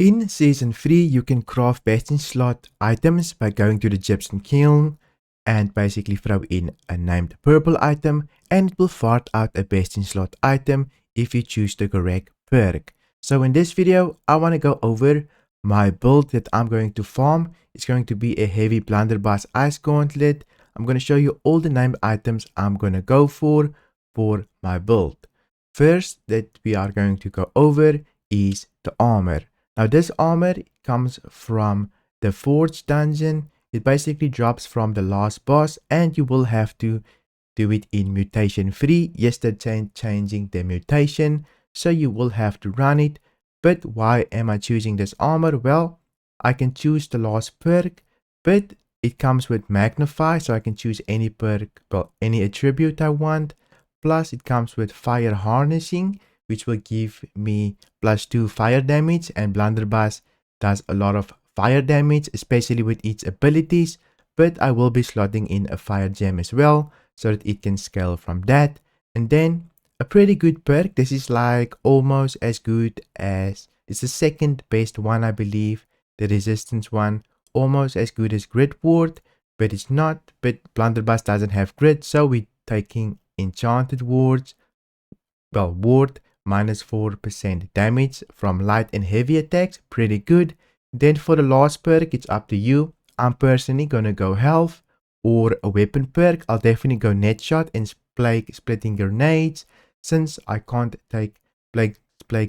In Season 3, you can craft best in slot items by going to the gypsum kiln and basically throw in a named purple item, and it will fart out a best in slot item if you choose the correct perk. So in this video, I want to go over my build that I'm going to farm. It's going to be a Heavy Blunderbuss Ice Gauntlet. I'm going to show you all the named items I'm going to go for my build. First that we are going to go over is the armor. Now this armor comes from the Forge dungeon. It basically drops from the last boss, and you will have to do it in mutation free. Yes, they're changing the mutation, so you will have to run it. But why am I choosing this armor? Well, I can choose the last perk, but it comes with magnify, so I can choose any perk, well, any attribute I want. Plus it comes with fire harnessing, which will give me +2 fire damage, and Blunderbuss does a lot of fire damage, especially with its abilities, but I will be slotting in a fire gem as well, so that it can scale from that. And then a pretty good perk. This is like almost as good as, it's the second best one, I believe, the resistance one, almost as good as Grid Ward, but it's not. But Blunderbuss doesn't have grid, so we're taking enchanted wards. Well, ward minus 4% damage from light and heavy attacks, pretty good. Then for the last perk, it's up to you. I'm personally gonna go health or a weapon perk. I'll definitely go net shot and plague splitting grenades, since I can't take plague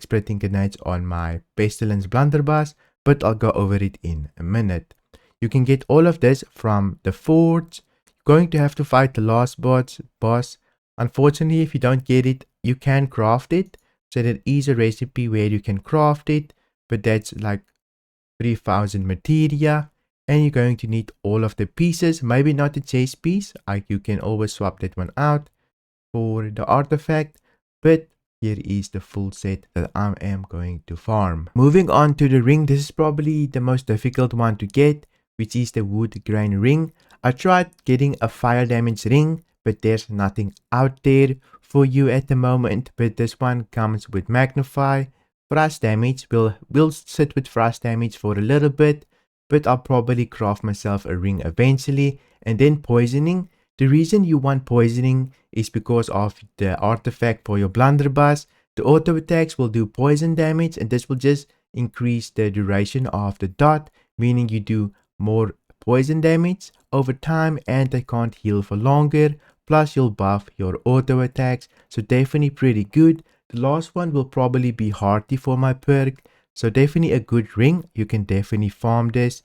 splitting grenades on my pestilence blunderbuss, but I'll go over it in a minute. You can get all of this from the forge. You're going to have to fight the last boss. Unfortunately, if you don't get it, you can craft it. So there is a recipe where you can craft it, but that's like 3000 materia, and you're going to need all of the pieces. Maybe not the chest piece, you can always swap that one out for the artifact, but here is the full set that I am going to farm. Moving on to the ring, this is probably the most difficult one to get, which is the wood grain ring. I tried getting a fire damage ring, but there's nothing out there for you at the moment. But this one comes with magnify. Frost damage will sit with frost damage for a little bit, but I'll probably craft myself a ring eventually. And then poisoning. The reason you want poisoning is because of the artifact for your blunderbuss. The auto attacks will do poison damage, and this will just increase the duration of the dot, meaning you do more poison damage over time, and they can't heal for longer. Plus you'll buff your auto attacks, so definitely pretty good. The last one will probably be hardy for my perk, so definitely a good ring. You can definitely farm this.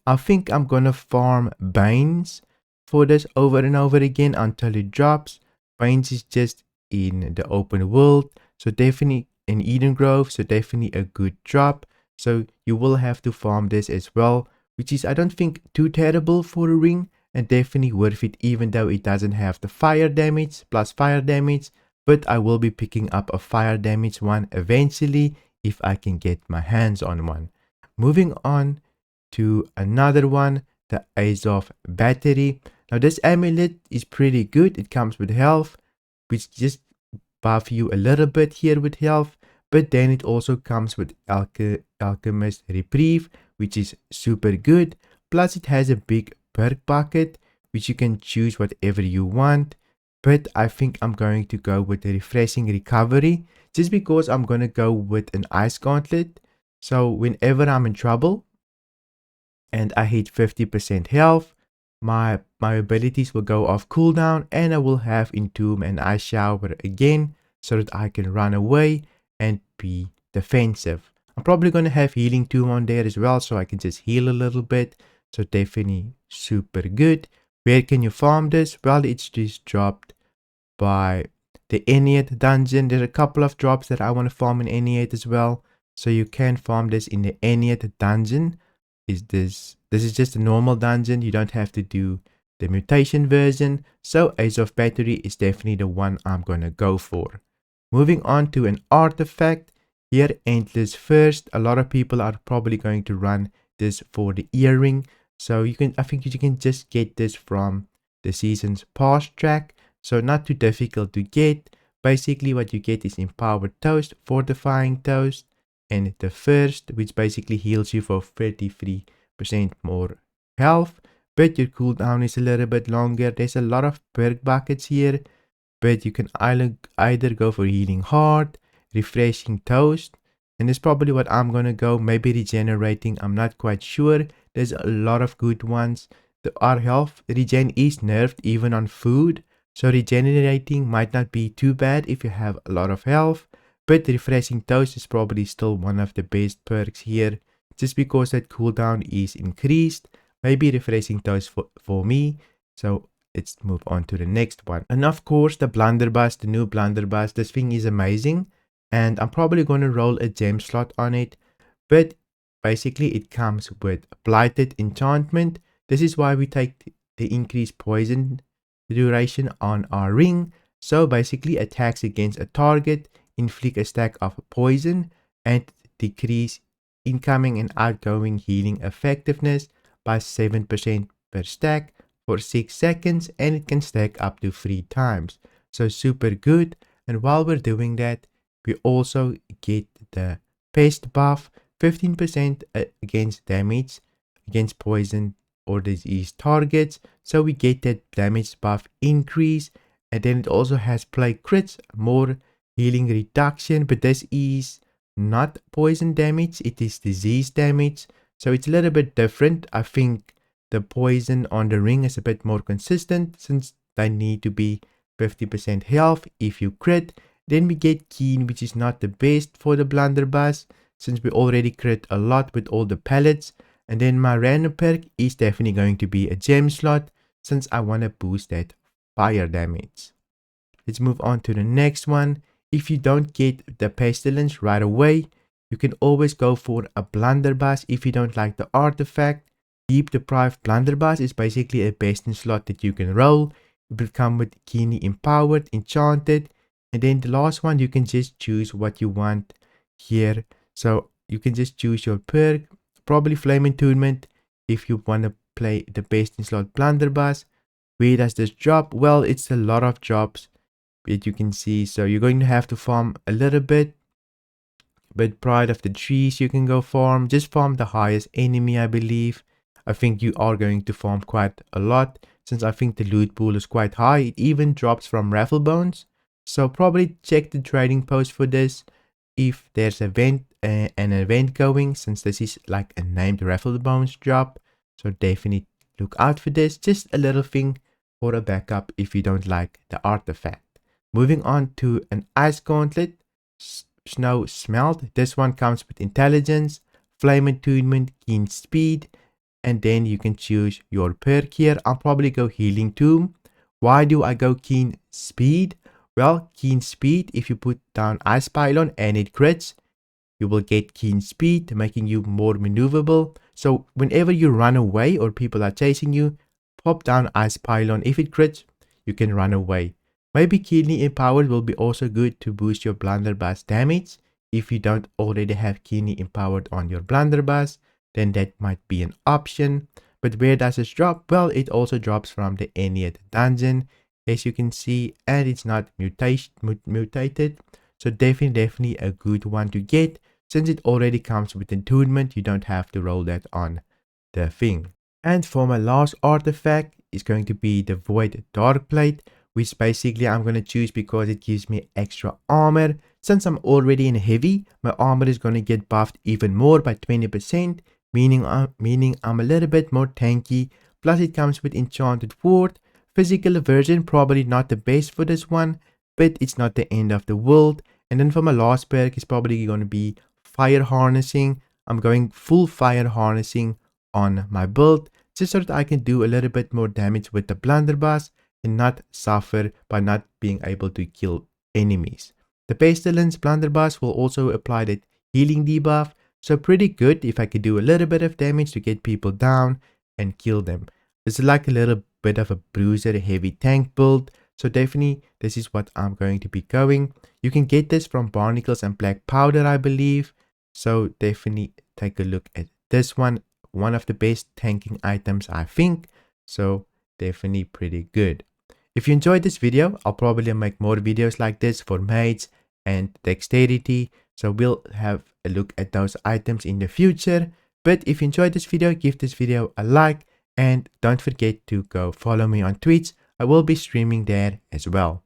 I think I'm gonna farm Banes for this over and over again until it drops. Banes is just in the open world, so definitely in Eden Grove, so definitely a good drop. So you will have to farm this as well, which is, I don't think, too terrible for a ring, and definitely worth it, even though it doesn't have the fire damage plus fire damage. But I will be picking up a fire damage one eventually if I can get my hands on one. Moving on to another one, the Azov battery. Now this amulet is pretty good. It comes with health, which just buff you a little bit here with health, but then it also comes with alchemist reprieve, which is super good. Plus it has a big perk bucket, which you can choose whatever you want, but I think I'm going to go with the refreshing recovery, just because I'm going to go with an ice gauntlet. So whenever I'm in trouble and I hit 50% health, my abilities will go off cooldown, and I will have Entomb and Ice Shower again, so that I can run away and be defensive. I'm probably going to have Healing Tomb on there as well, so I can just heal a little bit. So definitely super good. Where can you farm this? Well, it's just dropped by the Ennead dungeon. There's a couple of drops that I want to farm in Ennead as well, so you can farm this in the Ennead dungeon. This is just a normal dungeon. You don't have to do the mutation version. So Azov battery is definitely the one I'm gonna go for. Moving on to an artifact. Here, Endless First. A lot of people are probably going to run this for the earring. So I think you can just get this from the season's past track. So not too difficult to get. Basically what you get is Empowered Toast, Fortifying Toast, and the first, which basically heals you for 33% more health, but your cooldown is a little bit longer. There's a lot of perk buckets here, but you can either go for healing heart, refreshing toast, and that's probably what I'm gonna go. Maybe regenerating, I'm not quite sure. There's a lot of good ones. Our health regen is nerfed even on food, so regenerating might not be too bad if you have a lot of health, but refreshing toast is probably still one of the best perks here, just because that cooldown is increased. Maybe refreshing toast for me. So let's move on to the next one. And of course, the blunderbuss, the new blunderbuss. This thing is amazing, and I'm probably going to roll a gem slot on it. But basically, it comes with blighted enchantment. This is why we take the increased poison duration on our ring. So basically, attacks against a target inflict a stack of poison and decrease incoming and outgoing healing effectiveness by 7% per stack for 6 seconds, and it can stack up to 3 times. So super good. And while we're doing that, we also get the pest buff, 15% against damage against poison or disease targets. So we get that damage buff increase, and then it also has plague crits, more healing reduction, but this is not poison damage, it is disease damage. So it's a little bit different. I think the poison on the ring is a bit more consistent since they need to be 50% health if you crit. Then we get keen, which is not the best for the blunderbuss since we already crit a lot with all the pellets. And then my random perk is definitely going to be a gem slot since I want to boost that fire damage. Let's move on to the next one. If you don't get the pestilence right away, you can always go for a blunderbuss if you don't like the artifact. Deep Deprived Blunderbuss is basically a bastion slot that you can roll. It will come with keenly empowered, enchanted, and then the last one you can just choose what you want here. So you can just choose your perk, probably Flame Attunement if you want to play the bastion slot Blunderbuss. Where does this drop? Well, it's a lot of drops that you can see, so you're going to have to farm a little bit. But Pride of the Trees you can go farm, just farm the highest enemy, I believe. I think you are going to farm quite a lot since I think the loot pool is quite high. It even drops from raffle bones, so probably check the trading post for this if there's an event going, since this is like a named raffle bones drop. So definitely look out for this, just a little thing for a backup if you don't like the artifact. Moving on to an ice gauntlet, Snow Smelt. This one comes with intelligence, flame attunement, keen speed, and then you can choose your perk here. I'll probably go healing tomb. Why do I go keen speed? Well, keen speed, if you put down ice pylon and it crits, you will get keen speed, making you more maneuverable. So whenever you run away or people are chasing you, pop down ice pylon. If it crits, you can run away. Maybe keenly empowered will be also good to boost your blunderbuss damage. If you don't already have keenly empowered on your blunderbuss, then that might be an option. But where does this drop? Well, it also drops from the Ennead dungeon, as you can see, and it's not mutated. So definitely a good one to get. Since it already comes with attunement, you don't have to roll that on the thing. And for my last artifact is going to be the Void Dark Plate, which basically I'm going to choose because it gives me extra armor. Since I'm already in heavy, my armor is going to get buffed even more by 20%, meaning I'm a little bit more tanky. Plus it comes with Enchanted Ward. Physical version, probably not the best for this one, but it's not the end of the world. And then for my last perk is probably going to be Fire Harnessing. I'm going full Fire Harnessing on my build, just so that I can do a little bit more damage with the blunderbuss and not suffer by not being able to kill enemies. The Pestilence blunderbuss will also apply that healing debuff, so pretty good if I could do a little bit of damage to get people down and kill them. It's like a little bit of a bruiser, heavy tank build, so definitely this is what I'm going to be going. You can get this from barnacles and black powder, I believe, so definitely take a look at this one. One of the best tanking items, I think, so definitely pretty good. If you enjoyed this video, I'll probably make more videos like this for mages and dexterity. So we'll have a look at those items in the future. But if you enjoyed this video, give this video a like, and don't forget to go follow me on Twitch. I will be streaming there as well.